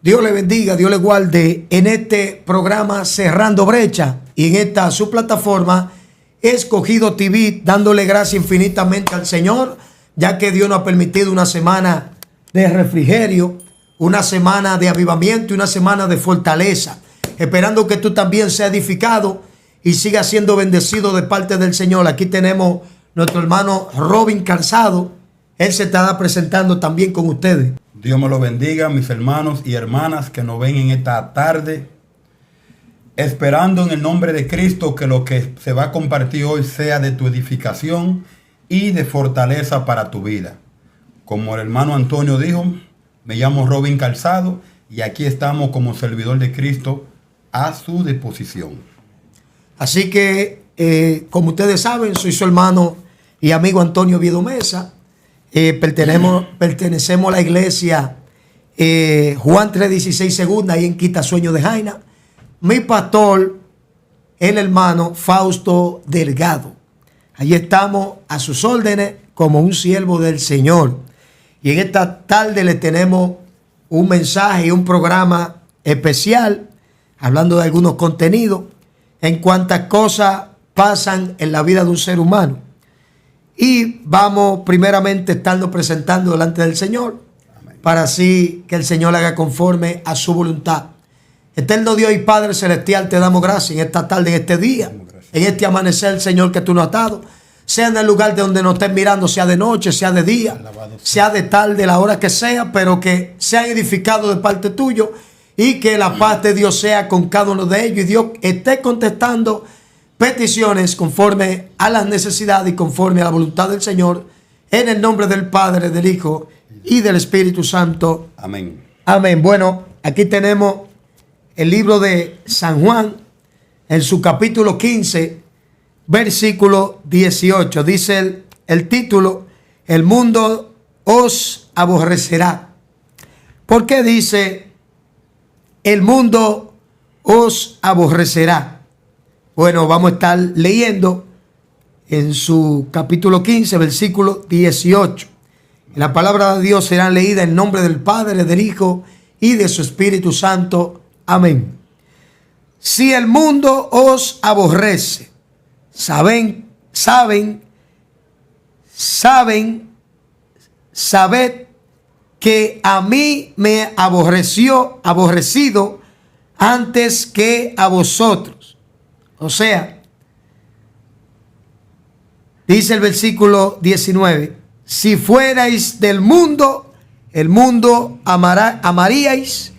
Dios le bendiga, Dios le guarde en este programa Cerrando Brecha y en esta su plataforma Escogido TV, dándole gracias infinitamente al Señor, ya que Dios nos ha permitido una semana de refrigerio, una semana de avivamiento y una semana de fortaleza, esperando que tú también seas edificado y sigas siendo bendecido de parte del Señor. Aquí tenemos nuestro hermano Robin Calzado, él se estará presentando también con ustedes. Dios me lo bendiga, mis hermanos y hermanas que nos ven en esta tarde, esperando en el nombre de Cristo que lo que se va a compartir hoy sea de tu edificación y de fortaleza para tu vida. Como el hermano Antonio dijo, me llamo Robin Calzado y aquí estamos como servidor de Cristo a su disposición. Así que, como ustedes saben, soy su hermano y amigo Antonio Oviedo Mesa. Pertenecemos a la iglesia Juan 3:16 segunda, ahí en Quitasueño de Jaina. Mi pastor, el hermano Fausto Delgado. Allí estamos a sus órdenes como un siervo del Señor. Y en esta tarde le tenemos un mensaje y un programa especial, hablando de algunos contenidos en cuantas cosas pasan en la vida de un ser humano. Y vamos primeramente estarnos presentando delante del Señor, amén, para así que el Señor haga conforme a su voluntad. Eterno Dios y Padre Celestial, te damos gracias en esta tarde, en este día, en este amanecer, Señor, que tú nos has dado. Sea en el lugar de donde nos estén mirando, sea de noche, sea de día, sea de tarde, la hora que sea, pero que sean edificados de parte tuyo y que la paz de Dios sea con cada uno de ellos y Dios esté contestando peticiones conforme a las necesidades y conforme a la voluntad del Señor, en el nombre del Padre, del Hijo y del Espíritu Santo. Amén. Amén. Bueno, aquí tenemos el libro de San Juan, en su capítulo 15, versículo 18. Dice el título: el mundo os aborrecerá. ¿Por qué dice el mundo os aborrecerá? Bueno, vamos a estar leyendo en su capítulo 15, versículo 18. La palabra de Dios será leída en nombre del Padre, del Hijo y de su Espíritu Santo. Amén. Si el mundo os aborrece, sabed que a mí me aborrecido antes que a vosotros. O sea, dice el versículo 19, si fuerais del mundo, el mundo amaríais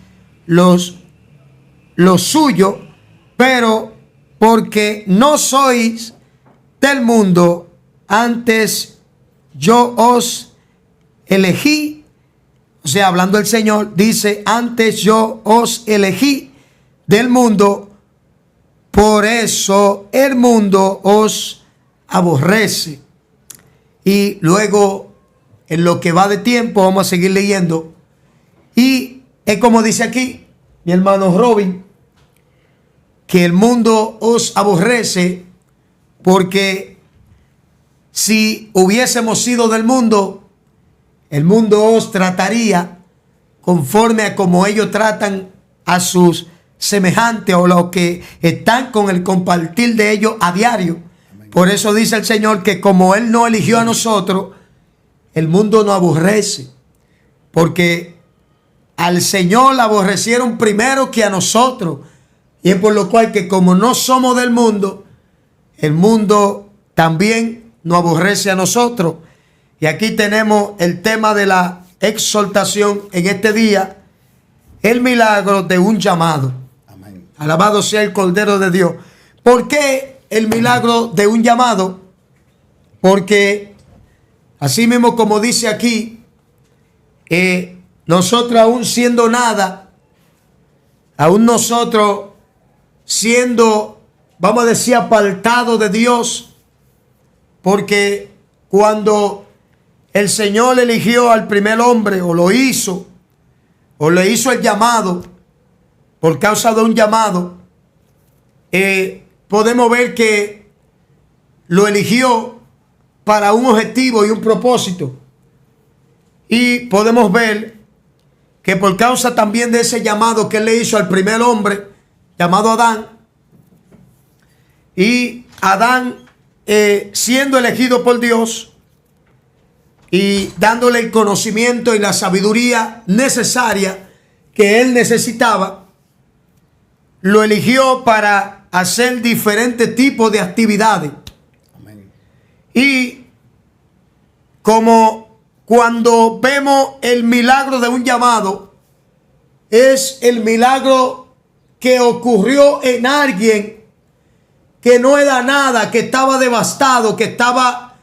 lo suyo, pero porque no sois del mundo, antes yo os elegí. O sea, hablando el Señor, dice, antes yo os elegí del mundo, por eso el mundo os aborrece. Y luego, en lo que va de tiempo, vamos a seguir leyendo. Y es como dice aquí mi hermano Robin, que el mundo os aborrece porque si hubiésemos sido del mundo, el mundo os trataría conforme a como ellos tratan a sus semejantes o los que están con el compartir de ellos a diario. Por eso dice el Señor que como Él no eligió a nosotros, el mundo nos aborrece. Porque al Señor la aborrecieron primero que a nosotros. Y es por lo cual que como no somos del mundo, el mundo también nos aborrece a nosotros. Y aquí tenemos el tema de la exhortación en este día, el milagro de un llamado. Amén. Alabado sea el Cordero de Dios. ¿Por qué el milagro de un llamado? Porque así mismo como dice aquí, nosotros aún siendo nada, aún nosotros siendo, vamos a decir, apartados de Dios, porque cuando el Señor eligió al primer hombre, o le hizo el llamado, por causa de un llamado, podemos ver que lo eligió para un objetivo y un propósito. Y podemos ver que por causa también de ese llamado que él le hizo al primer hombre, llamado Adán, y Adán siendo elegido por Dios y dándole el conocimiento y la sabiduría necesaria que él necesitaba, lo eligió para hacer diferentes tipos de actividades. Amén. Y como cuando vemos el milagro de un llamado, es el milagro que ocurrió en alguien que no era nada, que estaba devastado, que estaba,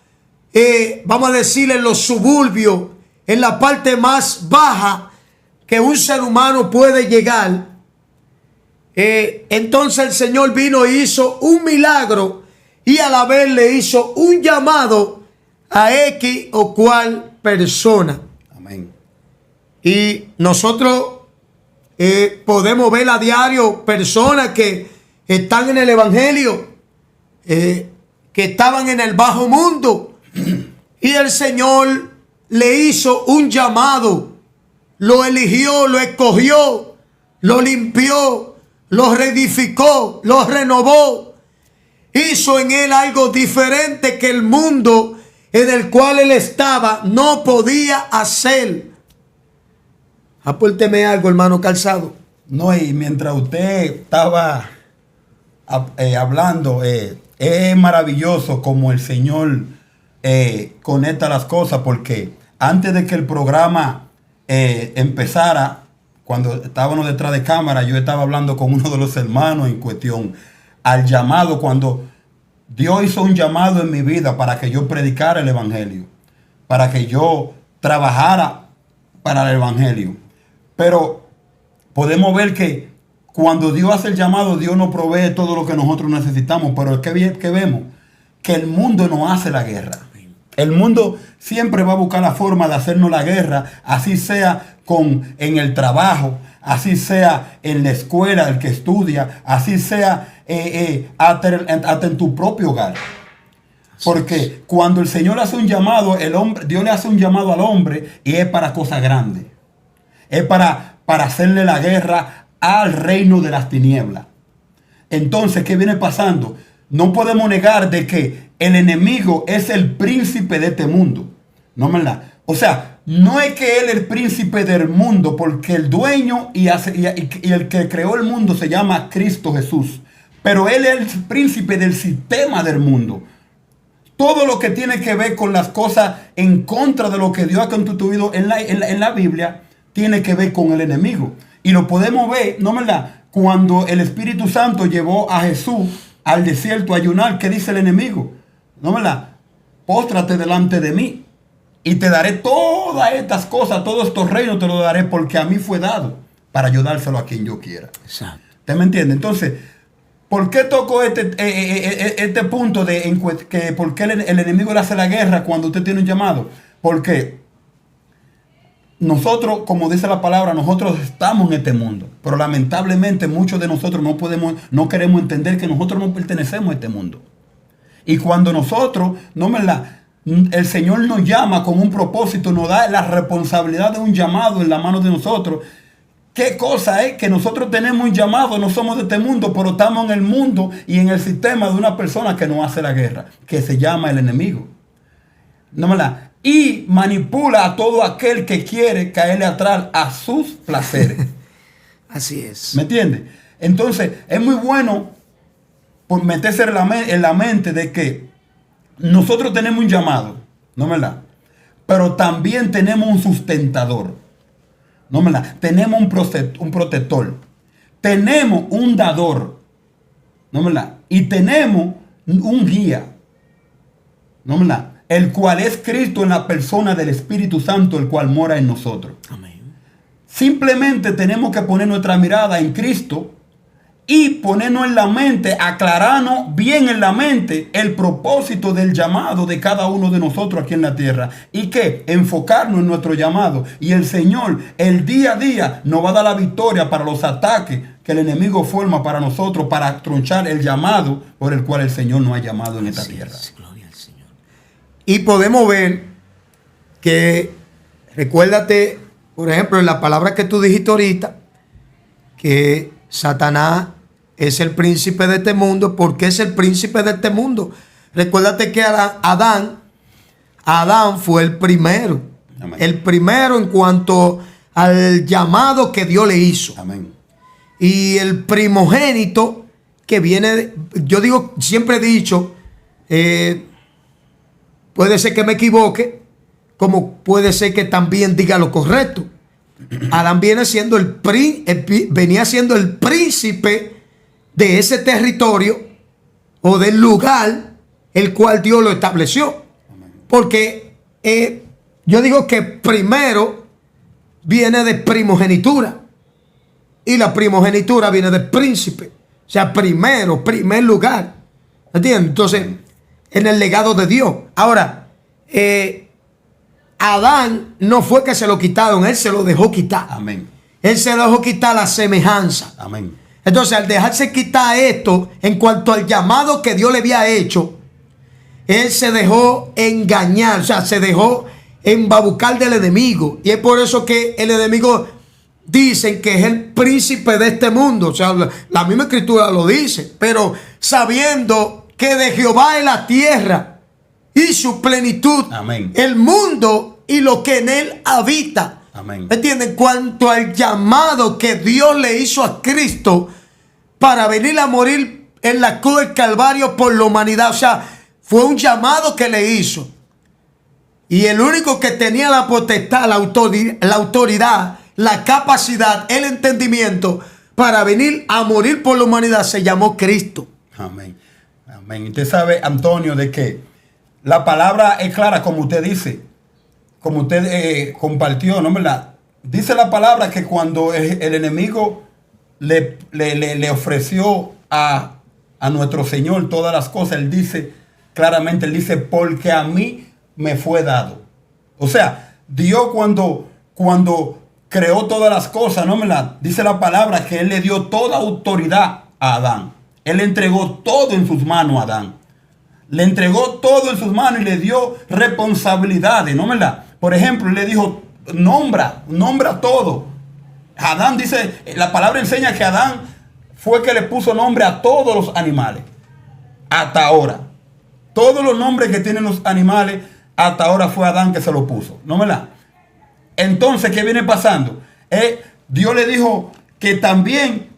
vamos a decir, en los suburbios, en la parte más baja que un ser humano puede llegar. Entonces el Señor vino e hizo un milagro y a la vez le hizo un llamado a X o cual persona. Amén. Y nosotros podemos ver a diario personas que están en el Evangelio, que estaban en el bajo mundo, y el Señor le hizo un llamado, lo eligió, lo escogió, lo limpió, lo reedificó, lo renovó, hizo en él algo diferente que el mundo en el cual él estaba no podía hacer. Apórteme algo, hermano Calzado. No, y mientras usted estaba hablando, es maravilloso como el Señor conecta las cosas, porque antes de que el programa empezara, cuando estábamos detrás de cámara, yo estaba hablando con uno de los hermanos en cuestión al llamado, cuando Dios hizo un llamado en mi vida para que yo predicara el Evangelio, para que yo trabajara para el Evangelio. Pero podemos ver que cuando Dios hace el llamado, Dios nos provee todo lo que nosotros necesitamos. Pero ¿qué vemos? Que el mundo no hace la guerra. El mundo siempre va a buscar la forma de hacernos la guerra, así sea en el trabajo, así sea en la escuela, el que estudia, así sea hasta en tu propio hogar. Porque cuando el Señor hace un llamado, Dios le hace un llamado al hombre y es para cosas grandes. Es para hacerle la guerra al reino de las tinieblas. Entonces, ¿qué viene pasando? No podemos negar de que el enemigo es el príncipe de este mundo. ¿No, verdad? O sea, no es que él es el príncipe del mundo, porque el dueño y el que creó el mundo se llama Cristo Jesús. Pero él es el príncipe del sistema del mundo. Todo lo que tiene que ver con las cosas en contra de lo que Dios ha constituido en la Biblia, tiene que ver con el enemigo. Y lo podemos ver, ¿no, verdad? Cuando el Espíritu Santo llevó a Jesús al desierto a ayunar, ¿qué dice el enemigo? ¿No, verdad? Póstrate delante de mí y te daré todas estas cosas, todos estos reinos te los daré, porque a mí fue dado para yo dárselo a quien yo quiera. Exacto. ¿Usted me entiende? Entonces, ¿por qué toco este punto de que por qué el enemigo le hace la guerra cuando usted tiene un llamado? Porque nosotros, como dice la palabra, nosotros estamos en este mundo, pero lamentablemente muchos de nosotros no queremos entender que nosotros no pertenecemos a este mundo. Y cuando nosotros, el Señor nos llama con un propósito, nos da la responsabilidad de un llamado en la mano de nosotros. ¿Qué cosa es? Que nosotros tenemos un llamado, no somos de este mundo, pero estamos en el mundo y en el sistema de una persona que nos hace la guerra, que se llama el enemigo. Y manipula a todo aquel que quiere caerle atrás a sus placeres. Así es. ¿Me entiende? Entonces, es muy bueno por meterse en la mente de que nosotros tenemos un llamado, ¿no, verdad? Pero también tenemos un sustentador, ¿no, verdad? Tenemos un protector, tenemos un dador, ¿no, verdad? Y tenemos un guía, ¿no, verdad? El cual es Cristo en la persona del Espíritu Santo, el cual mora en nosotros. Amén. Simplemente tenemos que poner nuestra mirada en Cristo y ponernos en la mente, aclararnos bien en la mente el propósito del llamado de cada uno de nosotros aquí en la tierra. Y que enfocarnos en nuestro llamado. Y el Señor, el día a día, nos va a dar la victoria para los ataques que el enemigo forma para nosotros, para tronchar el llamado por el cual el Señor nos ha llamado en esta tierra. Gloria al Señor. Y podemos ver que, recuérdate, por ejemplo, en la palabra que tú dijiste ahorita, que Satanás es el príncipe de este mundo. ¿Por qué es el príncipe de este mundo? Recuérdate que Adán fue el primero. Amén. El primero en cuanto al llamado que Dios le hizo. Amén. Y el primogénito que viene, yo digo, siempre he dicho, puede ser que me equivoque, como puede ser que también diga lo correcto. Adán venía siendo el príncipe de ese territorio o del lugar el cual Dios lo estableció. Porque yo digo que primero viene de primogenitura y la primogenitura viene de príncipe. O sea, primer lugar. ¿Entiendes? Entonces, en el legado de Dios. Ahora, Adán no fue que se lo quitaron, él se lo dejó quitar. Amén. Él se dejó quitar la semejanza. Amén. Entonces, al dejarse quitar esto, en cuanto al llamado que Dios le había hecho, él se dejó engañar, o sea, se dejó embabucar del enemigo. Y es por eso que el enemigo dicen que es el príncipe de este mundo. O sea, la misma escritura lo dice. Pero sabiendo que de Jehová es la tierra y su plenitud, amén, el mundo y lo que en él habita. Amén. ¿Entienden? En cuanto al llamado que Dios le hizo a Cristo para venir a morir en la cruz del Calvario por la humanidad. O sea, fue un llamado que le hizo. Y el único que tenía la potestad, la autoridad, la capacidad, el entendimiento para venir a morir por la humanidad se llamó Cristo. Amén. Amén. Usted sabe, Antonio, de que la palabra es clara, como usted dice, como usted compartió, ¿no? ¿Verdad? Dice la palabra que cuando el enemigo le ofreció a nuestro Señor todas las cosas, él dice claramente, él dice, porque a mí me fue dado. O sea, Dios cuando creó todas las cosas, ¿no? Dice la palabra que él le dio toda autoridad a Adán. Él le entregó todo en sus manos a Adán. Le entregó todo en sus manos y le dio responsabilidades, ¿no? Por ejemplo, le dijo, nombra todo. Adán dice, la palabra enseña que Adán fue que le puso nombre a todos los animales. Hasta ahora. Todos los nombres que tienen los animales, hasta ahora fue Adán que se lo puso. ¿No? Entonces, ¿qué viene pasando? Dios le dijo que también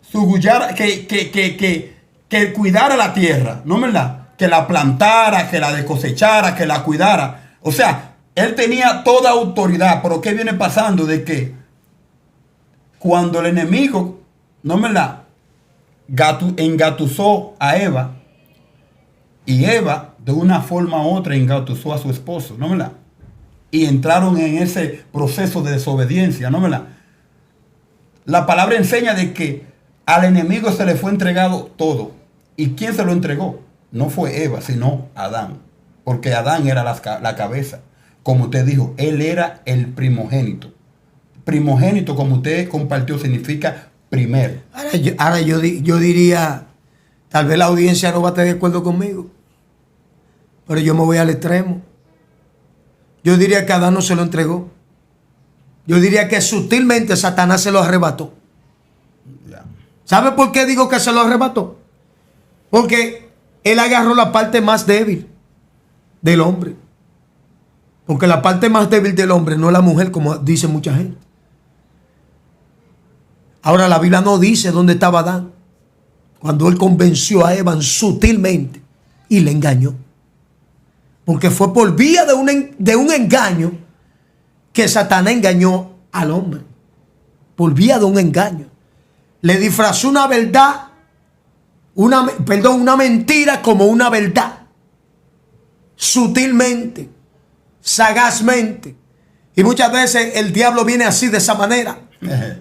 que cuidara la tierra. ¿No? Que la plantara, que la descosechara, que la cuidara. O sea, él tenía toda autoridad. Pero ¿qué viene pasando? De que cuando el enemigo, engatusó a Eva, y Eva de una forma u otra engatusó a su esposo, y entraron en ese proceso de desobediencia, La palabra enseña de que al enemigo se le fue entregado todo. ¿Y quién se lo entregó? No fue Eva, sino Adán. Porque Adán era la cabeza. Como usted dijo, él era el primogénito. Primogénito, como usted compartió, significa primero. Ahora yo diría, tal vez la audiencia no va a estar de acuerdo conmigo, pero yo me voy al extremo. Yo diría que Adán no se lo entregó. Yo diría que sutilmente Satanás se lo arrebató. ¿Sabe por qué digo que se lo arrebató? Porque él agarró la parte más débil del hombre. Porque la parte más débil del hombre no es la mujer, como dice mucha gente. Ahora la Biblia no dice dónde estaba Adán cuando él convenció a Eva sutilmente y le engañó. Porque fue por vía de un engaño que Satanás engañó al hombre. Por vía de un engaño. Le disfrazó una verdad, una mentira como una verdad. Sutilmente, sagazmente. Y muchas veces el diablo viene así, de esa manera,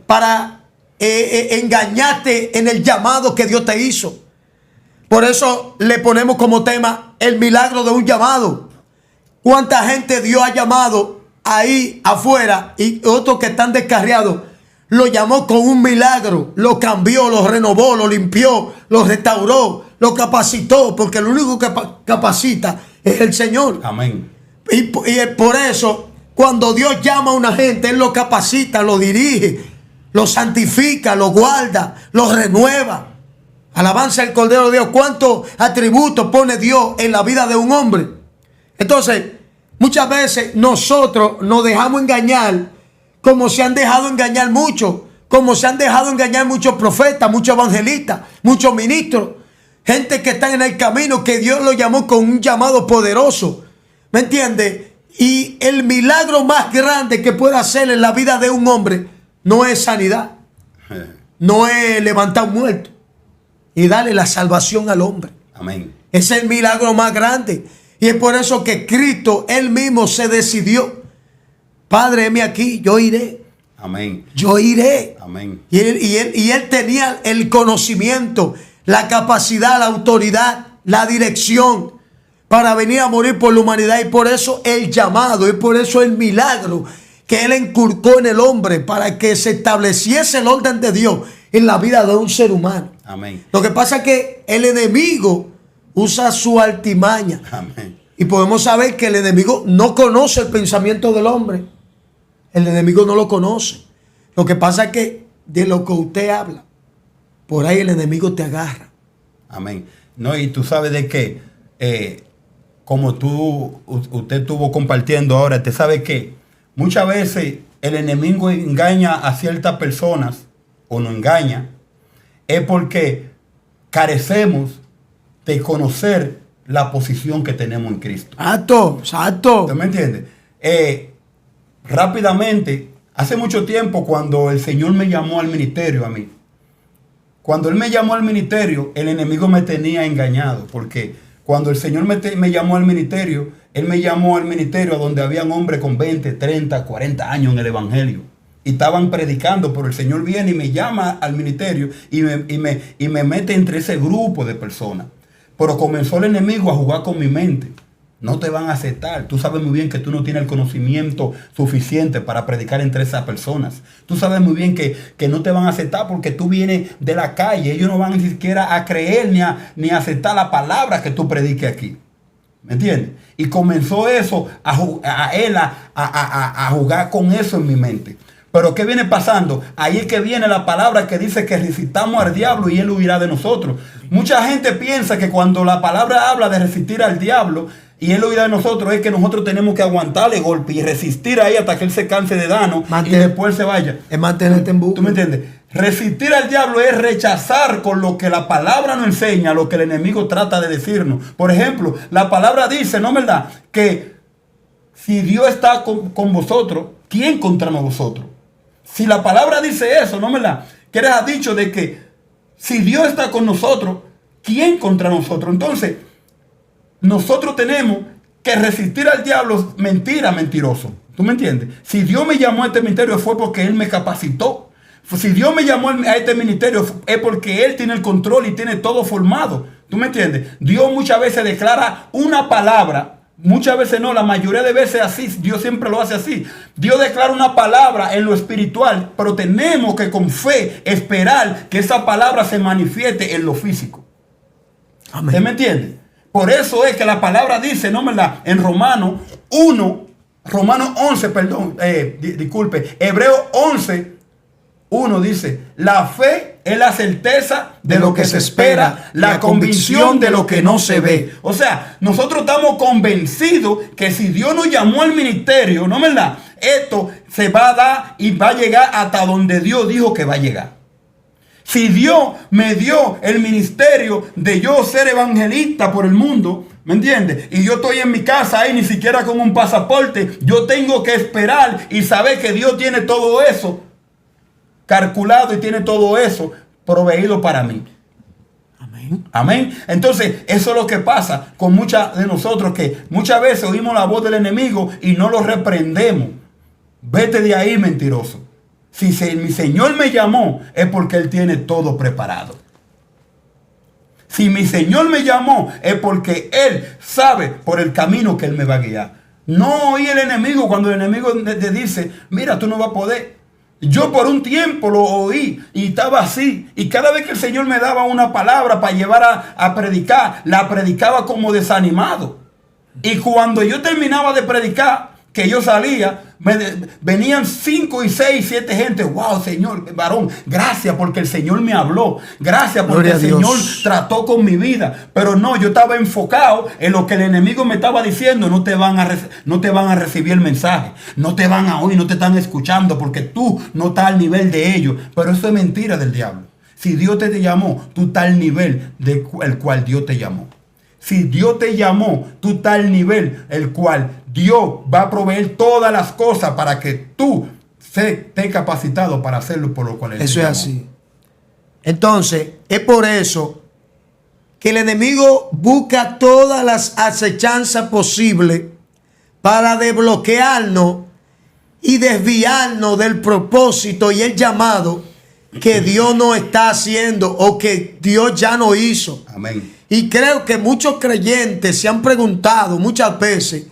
para engañarte en el llamado que Dios te hizo. Por eso le ponemos como tema el milagro de un llamado. ¿Cuánta gente Dios ha llamado ahí afuera y otros que están descarriados? Lo llamó con un milagro, lo cambió, lo renovó, lo limpió, lo restauró, lo capacitó, porque el único que capacita es el Señor. Amén. Y por eso, cuando Dios llama a una gente, Él lo capacita, lo dirige, lo santifica, lo guarda, lo renueva. Alabanza al Cordero de Dios. ¿Cuántos atributos pone Dios en la vida de un hombre? Entonces, muchas veces nosotros nos dejamos engañar, como se han dejado engañar muchos, como se han dejado engañar muchos profetas, muchos evangelistas, muchos ministros, gente que están en el camino, que Dios lo llamó con un llamado poderoso. ¿Me entiendes? Y el milagro más grande que puede hacer en la vida de un hombre no es sanidad, no es levantar un muerto y darle la salvación al hombre. Amén. Es el milagro más grande. Y es por eso que Cristo, Él mismo se decidió. Padre, heme aquí, yo iré. Amén. Yo iré. Amén. Y él tenía el conocimiento, la capacidad, la autoridad, la dirección para venir a morir por la humanidad. Y por eso el llamado, y por eso el milagro que Él inculcó en el hombre para que se estableciese el orden de Dios en la vida de un ser humano. Amén. Lo que pasa es que el enemigo usa su artimaña. Amén. Y podemos saber que el enemigo no conoce el pensamiento del hombre. El enemigo no lo conoce. Lo que pasa es que de lo que usted habla, por ahí el enemigo te agarra. Amén. No, y tú sabes de qué, como usted estuvo compartiendo ahora, te sabe que muchas veces el enemigo engaña a ciertas personas, o no engaña, es porque carecemos de conocer la posición que tenemos en Cristo. Exacto, exacto. ¿Usted me entiende? Rápidamente, hace mucho tiempo, cuando el Señor me llamó al ministerio a mí, cuando Él me llamó al ministerio, el enemigo me tenía engañado, porque cuando el Señor me llamó al ministerio, Él me llamó al ministerio donde habían hombres con 20, 30, 40 años en el Evangelio. Y estaban predicando, pero el Señor viene y me llama al ministerio y me mete entre ese grupo de personas. Pero comenzó el enemigo a jugar con mi mente. No te van a aceptar. Tú sabes muy bien que tú no tienes el conocimiento suficiente para predicar entre esas personas. Tú sabes muy bien que no te van a aceptar porque tú vienes de la calle. Ellos no van ni siquiera a creer ni a aceptar la palabra que tú prediques aquí. ¿Me entiendes? Y comenzó eso a jugar con eso en mi mente. Pero ¿qué viene pasando? Ahí es que viene la palabra que dice que resistamos al diablo y él huirá de nosotros. Mucha gente piensa que cuando la palabra habla de resistir al diablo y él huirá de nosotros, es que nosotros tenemos que aguantarle golpe y resistir ahí hasta que él se canse de darnos y después se vaya. Es mantenerte en busca. ¿Tú me entiendes? Resistir al diablo es rechazar con lo que la palabra nos enseña, lo que el enemigo trata de decirnos. Por ejemplo, la palabra dice, ¿no es verdad?, que si Dios está con vosotros, ¿quién contra nosotros? Si la palabra dice eso, ¿no es verdad?, que les ha dicho de que si Dios está con nosotros, ¿quién contra nosotros? Entonces, nosotros tenemos que resistir al diablo. Mentira, mentiroso. ¿Tú me entiendes? Si Dios me llamó a este ministerio fue porque Él me capacitó. Si Dios me llamó a este ministerio es porque Él tiene el control y tiene todo formado. ¿Tú me entiendes? Dios muchas veces declara una palabra. Muchas veces no, la mayoría de veces así. Dios siempre lo hace así. Dios declara una palabra en lo espiritual, pero tenemos que con fe esperar que esa palabra se manifieste en lo físico. Amén. ¿Usted me entiende? Por eso es que la palabra dice, ¿no? ¿Verdad? En Romanos 11, perdón, disculpe, Hebreos 11:1 dice, la fe es la certeza de lo que se espera, la convicción de lo que no se ve. O sea, nosotros estamos convencidos que si Dios nos llamó al ministerio, ¿no es verdad?, esto se va a dar y va a llegar hasta donde Dios dijo que va a llegar. Si Dios me dio el ministerio de yo ser evangelista por el mundo, ¿me entiendes?, y yo estoy en mi casa ahí ni siquiera con un pasaporte, yo tengo que esperar y saber que Dios tiene todo eso calculado y tiene todo eso proveído para mí. Amén. Amén. Entonces, eso es lo que pasa con muchas de nosotros, que muchas veces oímos la voz del enemigo y no lo reprendemos. Vete de ahí, mentiroso. Si mi Señor me llamó, es porque Él tiene todo preparado. Si mi Señor me llamó, es porque Él sabe por el camino que Él me va a guiar. No oí el enemigo cuando el enemigo te dice, mira, tú no vas a poder. Yo por un tiempo lo oí y estaba así. Y cada vez que el Señor me daba una palabra para llevar a predicar, la predicaba como desanimado. Y cuando yo terminaba de predicar, que yo salía, venían 5 y 6, 7 gente. Wow, Señor, varón, gracias porque el Señor me habló. Gracias porque el Señor trató con mi vida. Pero no, yo estaba enfocado en lo que el enemigo me estaba diciendo. No te van a recibir el mensaje. No te van a oír, no te están escuchando porque tú no estás al nivel de ellos. Pero eso es mentira del diablo. Si Dios te llamó, tú estás al nivel del cual Dios te llamó. Si Dios te llamó, tú estás al nivel el cual Dios va a proveer todas las cosas para que tú estés capacitado para hacerlo por lo cual Él te llamó. Eso es así. Entonces, es por eso que el enemigo busca todas las acechanzas posibles para desbloquearnos y desviarnos del propósito y el llamado que Dios no está haciendo o que Dios ya no hizo. Amén. Y creo que muchos creyentes se han preguntado muchas veces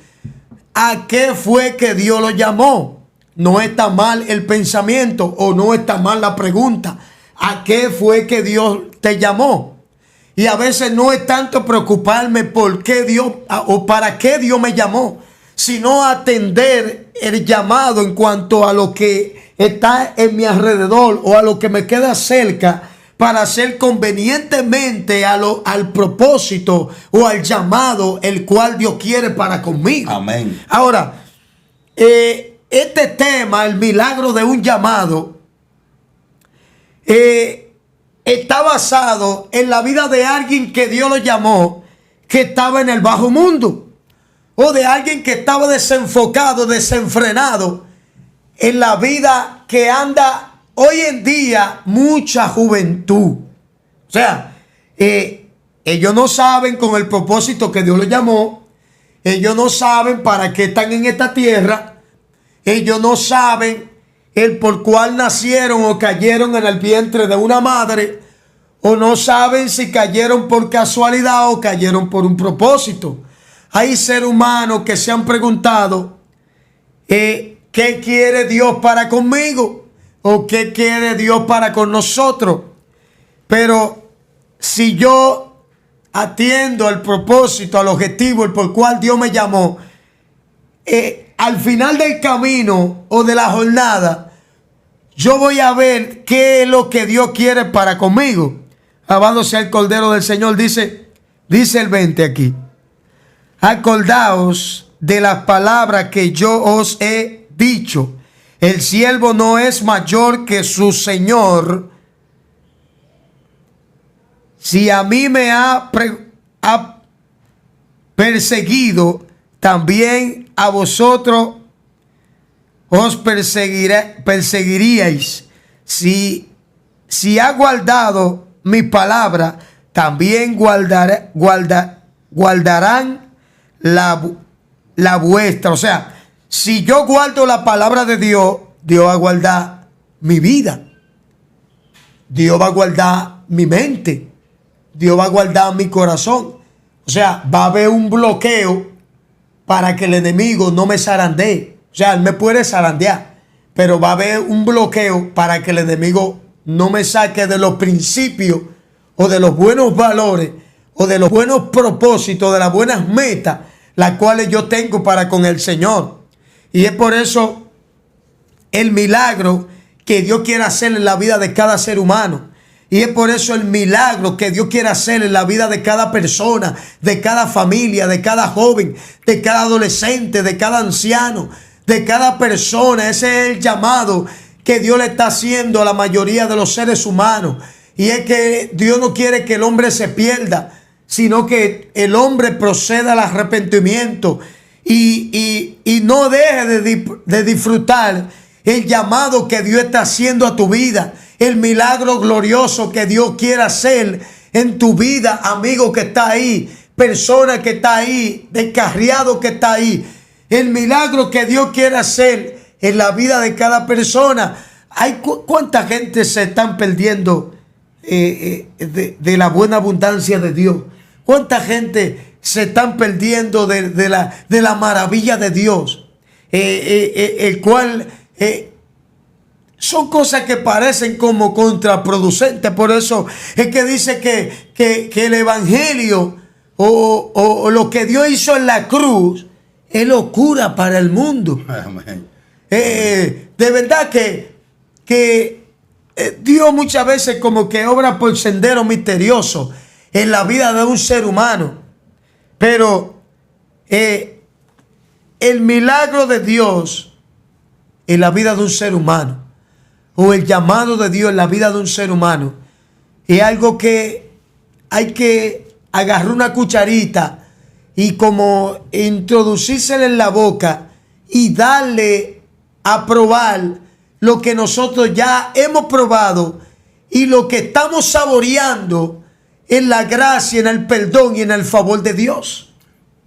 a qué fue que Dios lo llamó. No está mal el pensamiento o no está mal la pregunta. ¿A qué fue que Dios te llamó? Y a veces no es tanto preocuparme por qué Dios o para qué Dios me llamó, sino atender el llamado en cuanto a lo que está en mi alrededor o a lo que me queda cerca, para hacer convenientemente al propósito o al llamado el cual Dios quiere para conmigo. Amén. Ahora, este tema, el milagro de un llamado, está basado en la vida de alguien que Dios lo llamó, que estaba en el bajo mundo, o de alguien que estaba desenfocado, desenfrenado en la vida que anda hoy en día mucha juventud. O sea, ellos no saben con el propósito que Dios los llamó. Ellos no saben para qué están en esta tierra. Ellos no saben el por cuál nacieron o cayeron en el vientre de una madre. O no saben si cayeron por casualidad o cayeron por un propósito. Hay seres humanos que se han preguntado, ¿qué quiere Dios para conmigo? ¿O qué quiere Dios para con nosotros? Pero si yo atiendo al propósito, al objetivo, el por cual Dios me llamó, al final del camino o de la jornada, yo voy a ver qué es lo que Dios quiere para conmigo. Alabado sea el Cordero del Señor. Dice el 20 aquí: acordaos de las palabras que yo os he dicho. El siervo no es mayor que su Señor. Si a mí me ha perseguido, también a vosotros os perseguiríais. Si ha guardado mi palabra, también guardarán la vuestra. O sea, si yo guardo la palabra de Dios, Dios va a guardar mi vida. Dios va a guardar mi mente. Dios va a guardar mi corazón. O sea, va a haber un bloqueo para que el enemigo no me zarandee. O sea, él me puede zarandear, pero va a haber un bloqueo para que el enemigo no me saque de los principios o de los buenos valores o de los buenos propósitos, de las buenas metas, las cuales yo tengo para con el Señor. Y es por eso el milagro que Dios quiere hacer en la vida de cada ser humano. Y es por eso el milagro que Dios quiere hacer en la vida de cada persona, de cada familia, de cada joven, de cada adolescente, de cada anciano, de cada persona. Ese es el llamado que Dios le está haciendo a la mayoría de los seres humanos. Y es que Dios no quiere que el hombre se pierda, sino que el hombre proceda al arrepentimiento y no deje de disfrutar el llamado que Dios está haciendo a tu vida, el milagro glorioso que Dios quiere hacer en tu vida, amigo que está ahí, persona que está ahí, descarriado que está ahí, el milagro que Dios quiere hacer en la vida de cada persona. Hay cuánta gente se están perdiendo de la buena abundancia de Dios. Cuánta gente se están perdiendo de la maravilla de Dios, el cual son cosas que parecen como contraproducentes. Por eso es que dice que el evangelio o lo que Dios hizo en la cruz es locura para el mundo. Amén. De verdad que Dios muchas veces como que obra por senderos misteriosos en la vida de un ser humano. Pero el milagro de Dios en la vida de un ser humano, o el llamado de Dios en la vida de un ser humano, es algo que hay que agarrar una cucharita y como introducírsela en la boca y darle a probar lo que nosotros ya hemos probado y lo que estamos saboreando en la gracia, en el perdón y en el favor de Dios.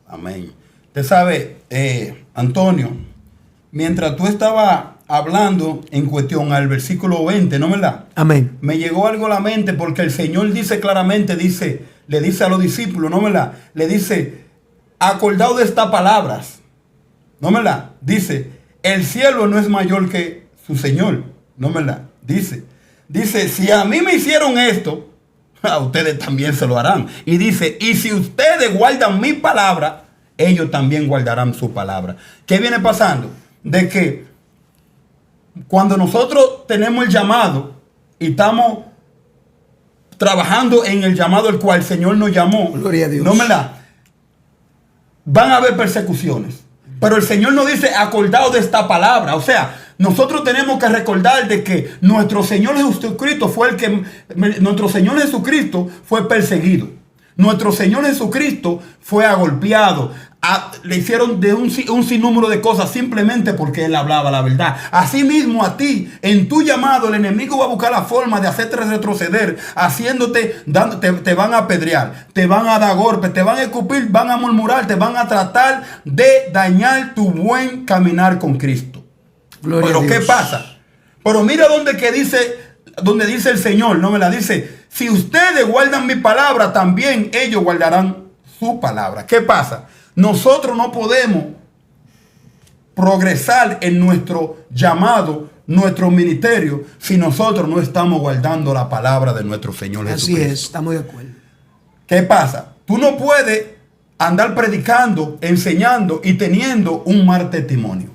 Amén. Usted sabe, Antonio, mientras tú estabas hablando en cuestión al versículo 20, ¿no verdad? Amén. Me llegó algo a la mente porque el Señor dice claramente, le dice a los discípulos, ¿no verdad? Le dice, acordado de estas palabras, ¿no verdad? Dice, el cielo no es mayor que su Señor, ¿no verdad? Dice, si a mí me hicieron esto, a ustedes también se lo harán. Y dice, y si ustedes guardan mi palabra, ellos también guardarán su palabra. ¿Qué viene pasando? De que cuando nosotros tenemos el llamado y estamos trabajando en el llamado el cual el Señor nos llamó, gloria a Dios, ¿no verdad? Van a haber persecuciones. Pero el Señor nos dice, acordado de esta palabra. O sea, nosotros tenemos que recordar de que nuestro Señor Jesucristo fue fue perseguido. Nuestro Señor Jesucristo fue agolpeado. Le hicieron de un sinnúmero de cosas simplemente porque Él hablaba la verdad. Asimismo a ti, en tu llamado, el enemigo va a buscar la forma de hacerte retroceder, te van a apedrear, te van a dar golpes, te van a escupir, van a murmurar, te van a tratar de dañar tu buen caminar con Cristo. Gloria Pero a Dios. ¿qué pasa? Pero mira donde dice el Señor, no me la dice, si ustedes guardan mi palabra, también ellos guardarán su palabra. ¿Qué pasa? Nosotros no podemos progresar en nuestro llamado, nuestro ministerio, si nosotros no estamos guardando la palabra de nuestro Señor Jesucristo. Así es, estamos de acuerdo. ¿Qué pasa? Tú no puedes andar predicando, enseñando y teniendo un mal testimonio.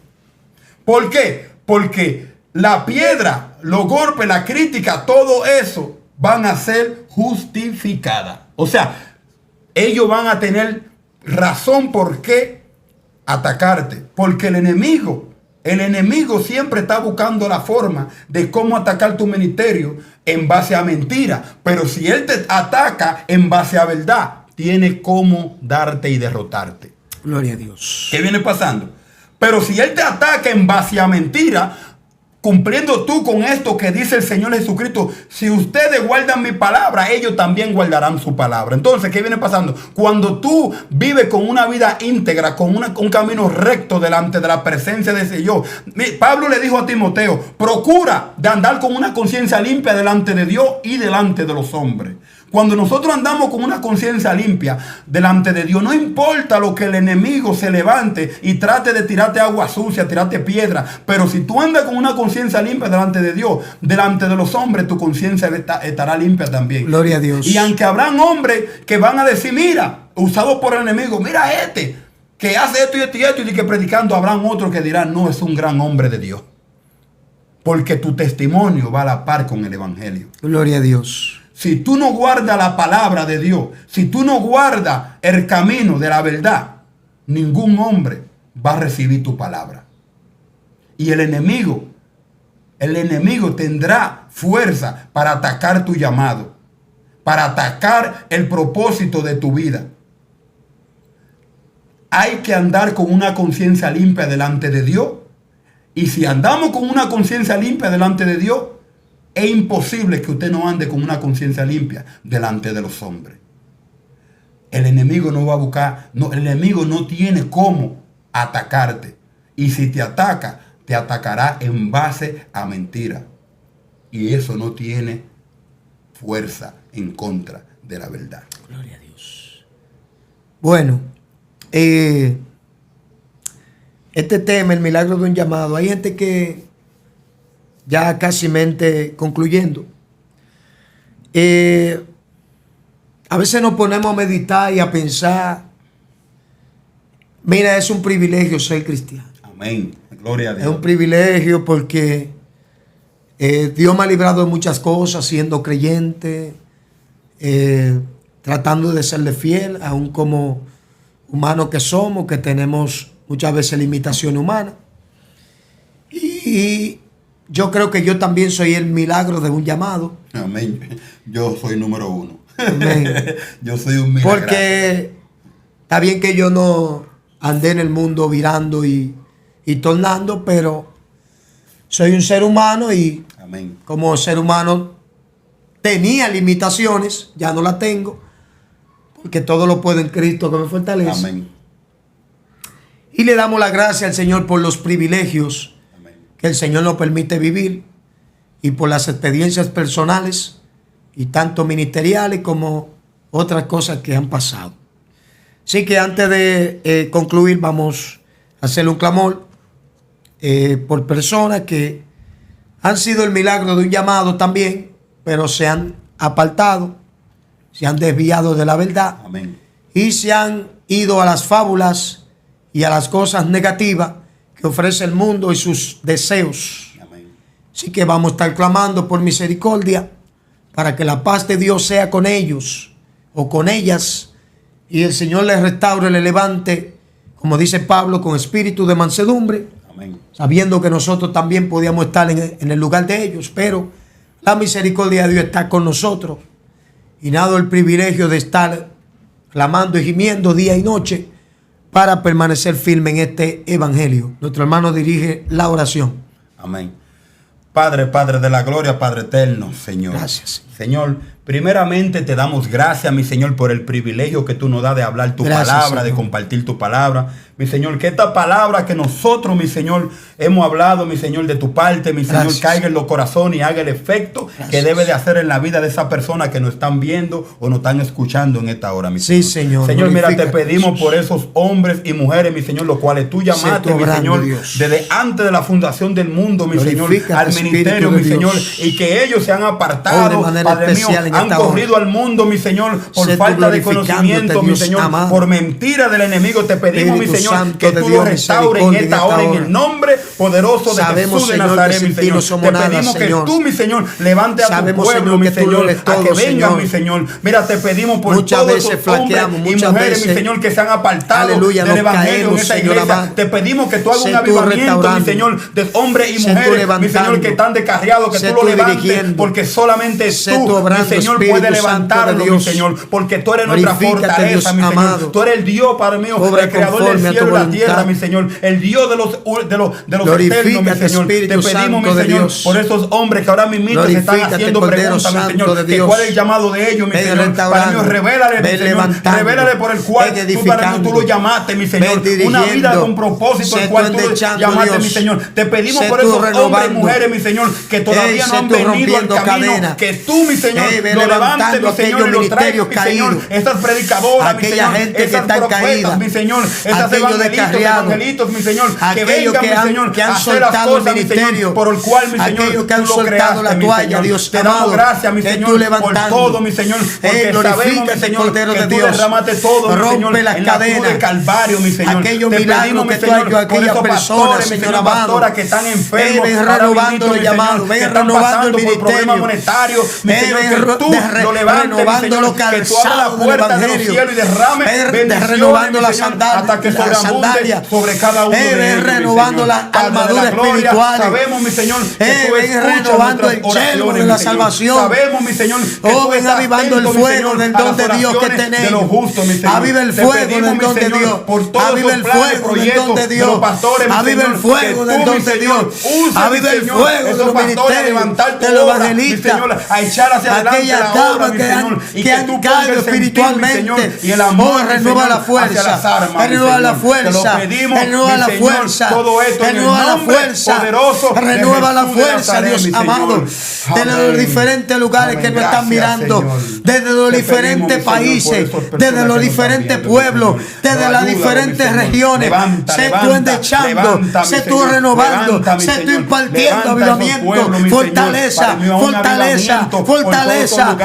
¿Por qué? Porque la piedra, los golpes, la crítica, todo eso van a ser justificadas. O sea, ellos van a tener razón por qué atacarte. Porque el enemigo siempre está buscando la forma de cómo atacar tu ministerio en base a mentira. Pero si él te ataca en base a verdad, tiene cómo darte y derrotarte. Gloria a Dios. ¿Qué viene pasando? Pero si él te ataca en base a mentira, cumpliendo tú con esto que dice el Señor Jesucristo, si ustedes guardan mi palabra, ellos también guardarán su palabra. Entonces, ¿qué viene pasando? Cuando tú vives con una vida íntegra, con un camino recto delante de la presencia de ese Dios. Pablo le dijo a Timoteo, procura de andar con una conciencia limpia delante de Dios y delante de los hombres. Cuando nosotros andamos con una conciencia limpia delante de Dios, no importa lo que el enemigo se levante y trate de tirarte agua sucia, tirarte piedra, pero si tú andas con una conciencia limpia delante de Dios, delante de los hombres, tu conciencia estará limpia también. Gloria a Dios. Y aunque habrán hombres que van a decir, mira, usados por el enemigo, mira que hace esto y esto y esto, y que predicando, habrán otros que dirán, no, es un gran hombre de Dios. Porque tu testimonio va a la par con el evangelio. Gloria a Dios. Si tú no guardas la palabra de Dios, si tú no guardas el camino de la verdad, ningún hombre va a recibir tu palabra. Y el enemigo tendrá fuerza para atacar tu llamado, para atacar el propósito de tu vida. Hay que andar con una conciencia limpia delante de Dios. Y si andamos con una conciencia limpia delante de Dios, es imposible que usted no ande con una conciencia limpia delante de los hombres. El enemigo no va a buscar, el enemigo no tiene cómo atacarte. Y si te ataca, te atacará en base a mentira. Y eso no tiene fuerza en contra de la verdad. Gloria a Dios. Bueno, este tema, el milagro de un llamado, hay gente que ya casi concluyendo. A veces nos ponemos a meditar y a pensar Mira, es un privilegio ser cristiano. Amén. Gloria a Dios. Es un privilegio porque Dios me ha librado de muchas cosas siendo creyente, tratando de serle fiel, aun como humanos que somos, que tenemos muchas veces limitación humana. Y yo creo que yo también soy el milagro de un llamado. Amén. Yo soy número 1. Amén. Yo soy un milagro. Porque está bien que yo no andé en el mundo virando y tornando, pero soy un ser humano y amén. Como ser humano tenía limitaciones, ya no las tengo, porque todo lo puedo en Cristo que me fortalece. Amén. Y le damos la gracia al Señor por los privilegios Amén. que el Señor nos permite vivir y por las experiencias personales y tanto ministeriales como otras cosas que han pasado. Así que antes de concluir vamos a hacerle un clamor por personas que han sido el milagro de un llamado también, pero se han apartado, se han desviado de la verdad. Amén. Y se han ido a las fábulas y a las cosas negativas que ofrece el mundo y sus deseos. Amén. Así que vamos a estar clamando por misericordia para que la paz de Dios sea con ellos o con ellas y el Señor les restaure, les levante, como dice Pablo, con espíritu de mansedumbre. Amén. Sabiendo que nosotros también podíamos estar en el lugar de ellos, pero la misericordia de Dios está con nosotros y nada el privilegio de estar clamando y gimiendo día y noche para permanecer firme en este evangelio. Nuestro hermano dirige la oración. Amén. Padre, Padre de la gloria, Padre eterno, Señor. Gracias. Señor, primeramente te damos gracias, mi Señor, por el privilegio que tú nos das de hablar tu palabra, Señor. de compartir tu palabra. Mi Señor, que esta palabra que nosotros, mi Señor, hemos hablado, mi Señor, de tu parte, mi Señor, Gracias. caiga en los corazones y haga el efecto que debe de hacer en la vida de esa persona que nos están viendo o nos están escuchando en esta hora, mi Señor. Sí, Señor. Señor, mira, te Glorifícate, pedimos Jesús. por esos hombres y mujeres, mi Señor, los cuales tú llamaste, mi obrando, Señor, Dios. desde antes de la fundación del mundo, mi Señor, Glorifícate, al ministerio, Espíritu de mi Señor, Dios. y que ellos se han apartado, Oh, de manera Padre mío, especial en han esta corrido hora. al mundo, mi Señor, por Sé tú falta de glorificándote, conocimiento, mi Dios Señor, amado. por mentira del enemigo. Te pedimos, mi Espíritu Señor, Santo que de tú Dios, lo restaures en misericordia esta hora, en el nombre poderoso de Sabemos, Jesús de Señor, Nazaret, que mi sin ti Señor. no somos Te nada, pedimos que Señor. tú, mi Señor, levante a tu Sabemos, pueblo, Señor, mi que tú lo Señor, eres a todo, que venga, Señor. mi Señor. Mira, te pedimos por Muchas todos veces esos hombres flaqueamos, y muchas mujeres, mi veces, Señor, que se han apartado aleluya, del nos evangelio en caemos, esa Señor iglesia. amado. Te pedimos que tú hagas Sé un tú avivamiento, mi restaurando. Señor, de hombres y Sé tú mujeres, mi levantando. Señor, que están descarriados, que Sé tú lo tú levantes, dirigiendo. porque solamente Sé tú, tú obrando, mi Señor, Espíritu puedes Santo de levantarlo, mi Dios. Señor, porque tú eres nuestra Glorifícate, fortaleza, Dios mi Señor. amado. Tú eres el Dios, Padre mío, Obra el creador conforme del a tu cielo y la voluntad. tierra, mi Señor, el Dios de los Glorifícate, eternos, mi Señor. Espíritu Te pedimos, mi Santo de Señor, Dios. por esos hombres que ahora mismo se están Glorifícate, haciendo Cordero preguntas, mi Santo Señor, de que Dios. cuál es el llamado de ellos, mi Ven Señor. Padre restaurando, mío, revélale, mi ven Señor, levantando, revélale por el cual ven tú, Padre mío, tú lo edificando, llamaste, mi Señor, ven una vida dirigiendo, con propósito, sé el cual tú tú lo endechando, llamaste, Dios. mi Señor. Te pedimos Sé por tú esos hombres y renovando. mujeres, mi Señor, que todavía Sé no han tú venido al rompiendo camino, cadenas. que tú, mi Señor, Ven lo levantes, levantando mi Señor, y aquellos lo traigas, ministerios mi Señor, caídos. estas predicadoras, mi Aquella Señor, gente que estas están profetas, caídas. mi Señor, estas Aquellos descarriados. evangelitos, mi Señor, que Aquellos vengan, que mi han- Señor, que han a hacer las soltado el cosas, mi Señor, ministerio. por el cual, mi Señor, Aquellos que han tú lo soltado la creaste, mi toalla, Señor. Dios Te damos amado. gracias, mi Ven Señor, tú por levantando. todo, mi Señor, porque sabemos, mi Glorifícate, Señor, Cordero que de tú Dios. derramaste todo, mi Rompe Señor, las en la cruz cadenas. de Calvario, mi Señor. Aquellos Te milagros pedimos, mi que tú Señor, has hecho a por aquellas esos personas, pastores, mi Señor Señor, amado. pastoras que están enfermos, Ven ahora renovando mismito, el mi llamado, Señor, ven que están renovando pasando el por problemas ministerio. monetarios, mi Ven Señor, que tú lo levantes, mi renovando los Señor, que tú abras la calzados del puerta de los evangelio. cielos y derrame Ven bendiciones, renovando mi las Señor, sandalias, hasta que las sobreabunde sandalias. sobre cada uno de Ven ellos, mi renovando Señor. las Padre de la armaduras gloria, espirituales. sabemos, mi Señor, que tú Ven escuchas renovando el nuestras yelmo oraciones, de la mi Señor. salvación. Sabemos, mi Señor, que Oh, tú ven estás avivando el atento, mi fuego Señor, del a don las de Dios que oraciones de los tenemos. justos, mi Señor. Aviva el Te fuego pedimos, del mi don de Señor, Dios. por todos Aviva el esos planes, fuego del don de proyectos Dios. los pastores, mi Aviva el Señor, fuego que del tú, don mi de Señor, Dios. usa, Aviva mi el Señor, fuego de esos los pastores a ministerios, levantar tu de los obra, mi evangelistas. Señor, a echar hacia adelante Aquellas la obra, damas mi que Señor, han- y que han tú caído pongas el sentir, mi espiritualmente. Señor, y el amor, Oh, mi renueva Señor, la fuerza. hacia las armas, mi Renueva la Señor. fuerza. Te lo pedimos, Renueva mi la Señor, fuerza. todo esto en el Renueva la nombre fuerza. poderoso de Renueva la Jesús de fuerza, Nazaret, Dios mi Señor. amado. Desde los Amén. diferentes lugares que Amén. nos están Gracias, mirando. Señor. Desde los Te diferentes pedimos, mi Señor, países. por esas personas Desde que los nos diferentes están viendo, pueblos. mi Señor. Desde las Ayúdalo, mi diferentes Señor. regiones. Levanta, Sé tú levanta, endechando. levanta, mi Sé tú Señor. renovando. Levanta, mi Sé tú Señor. impartiendo Levanta esos avivamiento. pueblos, mi Señor. Fortaleza. Para mí, un Fortaleza. avivamiento fortaleza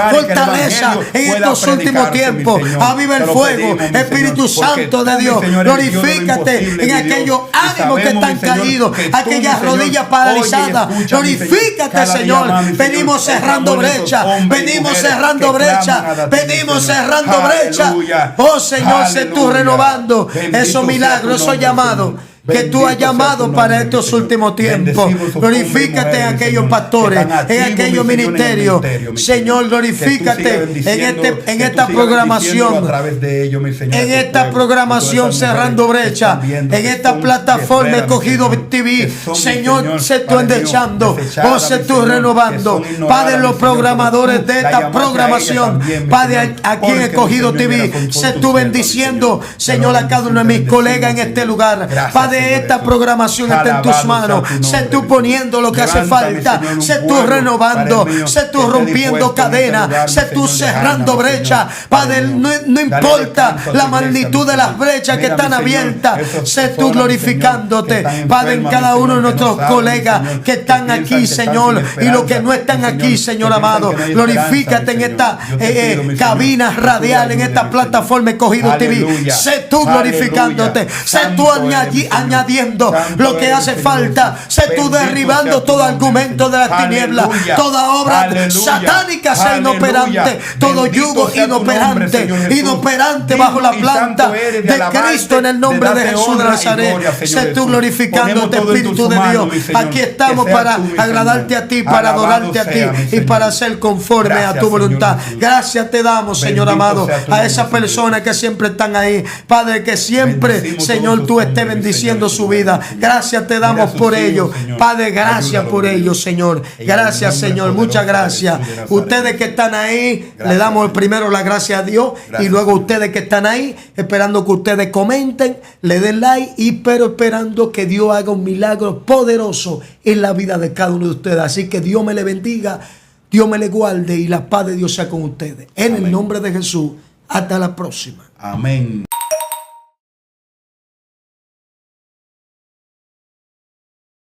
en estos últimos tiempos. Aviva el fuego, Espíritu Santo de Dios. Glorifícate en aquellos ánimos que están caídos, aquellas rodillas paralizadas. Glorifícate, Señor. Venimos cerrando brecha, venimos cerrando brecha, venimos cerrando brecha. Oh Señor, sé tú renovando esos milagros, esos llamados que tú has llamado para estos últimos tiempos. Glorifícate en aquellos pastores, en aquellos ministerios. Señor, glorifícate en esta programación, en esta programación cerrando brecha, en esta plataforma Escogido TV. Señor, sé tú endechando, oh, sé tú renovando. Padre, los programadores de esta programación, Padre, aquí en Escogido TV, sé tú bendiciendo, Señor, a cada uno de mis colegas en este lugar. Padre, esta programación está en tus manos. Sé tú poniendo lo que hace falta. Sé tú renovando. Sé tú rompiendo cadenas. Sé tú cerrando brechas. Padre, no importa la magnitud de las brechas que están abiertas. Sé tú glorificándote, Padre, en cada uno de nuestros colegas que están aquí, Señor, y los que no están aquí, Señor amado. Glorifícate en esta cabina radial, en esta plataforma Escogido TV. Sé tú glorificándote. Sé tú añadiendo lo que hace falta. Sé tú derribando todo argumento de las tinieblas, toda obra satánica sea inoperante, todo yugo inoperante bajo la planta de Cristo, en el nombre de Jesús de Nazaret. Sé tú glorificándote, Espíritu de Dios. Aquí estamos para agradarte a ti, para adorarte a ti y para ser conforme a tu voluntad. Gracias te damos, Señor amado, a esas personas que siempre están ahí, Padre, que siempre, Señor, tú estés bendiciendo su vida. Gracias te damos por ello, Padre. Gracias por ello, Señor. Gracias, Señor. Muchas gracias. Ustedes que están ahí, le damos primero la gracia a Dios, y luego ustedes que están ahí, esperando que ustedes comenten, le den like, pero esperando que Dios haga un milagro poderoso en la vida de cada uno de ustedes. Así que Dios me le bendiga, Dios me le guarde y la paz de Dios sea con ustedes. En el nombre de Jesús. Hasta la próxima. Amén.